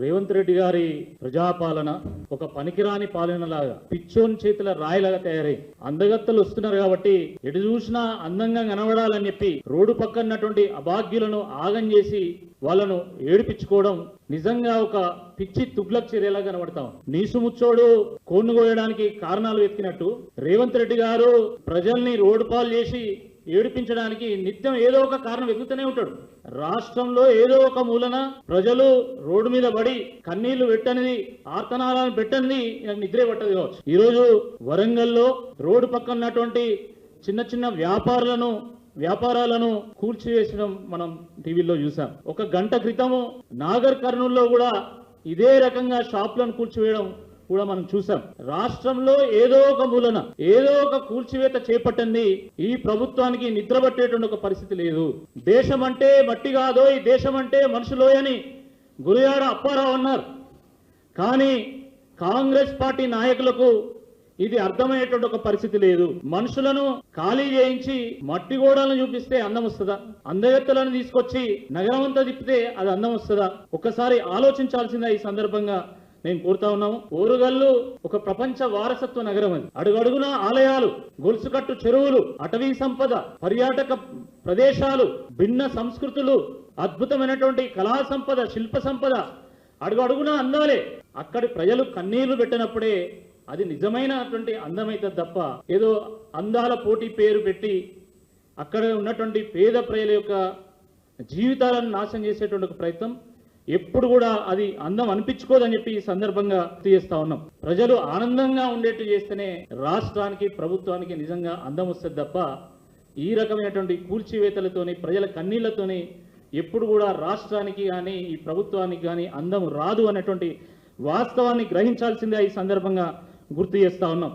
రేవంత్ రెడ్డి గారి ప్రజాపాలన ఒక పనికిరాని పాలనలాగా పిచ్చోని చేతుల రాయిలాగా తయారై అందగత్తలు వస్తున్నారు కాబట్టి ఎటు చూసినా అందంగా కనబడాలని చెప్పి రోడ్డు పక్కనటువంటి అభాగ్యులను ఆగం చేసి వాళ్ళను ఏడిపించుకోవడం నిజంగా ఒక పిచ్చి తుగ్లక్ చర్యలా కనబడతాం. నీసుముచ్చోడు కోన్ను కోయడానికి కారణాలు వెతికినట్టు రేవంత్ రెడ్డి గారు ప్రజల్ని రోడ్డు పాలు చేసి ఏడిపించడానికి నిత్యం ఏదో ఒక కారణం వెతుకుతూనే ఉంటాడు. రాష్ట్రంలో ఏదో ఒక మూలన ప్రజలు రోడ్డు మీద పడి కన్నీళ్లు పెట్టనిది, ఆర్తనాలను పెట్టనిది నిద్రే పట్టదు కావచ్చు. ఈరోజు వరంగల్లో రోడ్డు పక్కన ఉన్నటువంటి చిన్న చిన్న వ్యాపారాలను కూల్చివేసడం మనం టీవీలో చూసాం. ఒక గంట క్రితము నాగర్ కర్నూల్లో కూడా ఇదే రకంగా షాపులను కూల్చివేయడం కూడా మనం చూసాం. రాష్ట్రంలో ఏదో ఒక మూలన ఏదో ఒక కూల్చివేత చేపట్టింది ఈ ప్రభుత్వానికి నిద్ర పట్టేటువంటి ఒక పరిస్థితి లేదు. దేశం అంటే మట్టి కాదో, ఈ దేశం అంటే మనుషులోయని గురజాడ అప్పారావు అన్నారు. కానీ కాంగ్రెస్ పార్టీ నాయకులకు ఇది అర్థమయ్యేటువంటి ఒక పరిస్థితి లేదు. మనుషులను ఖాళీ చేయించి మట్టి గోడలను చూపిస్తే అందం వస్తుందా? అందగత్తలను తీసుకొచ్చి నగరం అంతా తిప్పితే అది అందం వస్తుందా? ఒక్కసారి ఆలోచించాల్సిందే ఈ సందర్భంగా నేను కోరుతా ఉన్నాము. ఓరుగల్లు ఒక ప్రపంచ వారసత్వ నగరం. అది అడుగడుగున ఆలయాలు, గొలుసుకట్టు చెరువులు, అటవీ సంపద, పర్యాటక ప్రదేశాలు, భిన్న సంస్కృతులు, అద్భుతమైనటువంటి కళా సంపద, శిల్ప సంపద, అడుగడుగున అందాలే. అక్కడి ప్రజలు కన్నీళ్లు పెట్టినప్పుడే అది నిజమైనటువంటి అందమైతుంది తప్ప ఏదో అందాల పోటీ పేరు పెట్టి అక్కడ ఉన్నటువంటి పేద ప్రజల యొక్క జీవితాలను నాశనం చేసేటువంటి ఒక ప్రయత్నం ఎప్పుడు కూడా అది అందం అనిపించుకోదని చెప్పి ఈ సందర్భంగా గుర్తు చేస్తా ఉన్నాం. ప్రజలు ఆనందంగా ఉండేట్టు చేస్తేనే రాష్ట్రానికి, ప్రభుత్వానికి నిజంగా అందం వస్తుంది తప్ప ఈ రకమైనటువంటి కూల్చివేతలతోని, ప్రజల కన్నీళ్లతోని ఎప్పుడు కూడా రాష్ట్రానికి కానీ ఈ ప్రభుత్వానికి కానీ అందం రాదు అనేటువంటి వాస్తవాన్ని గ్రహించాల్సిందే ఈ సందర్భంగా గుర్తు చేస్తా ఉన్నాం.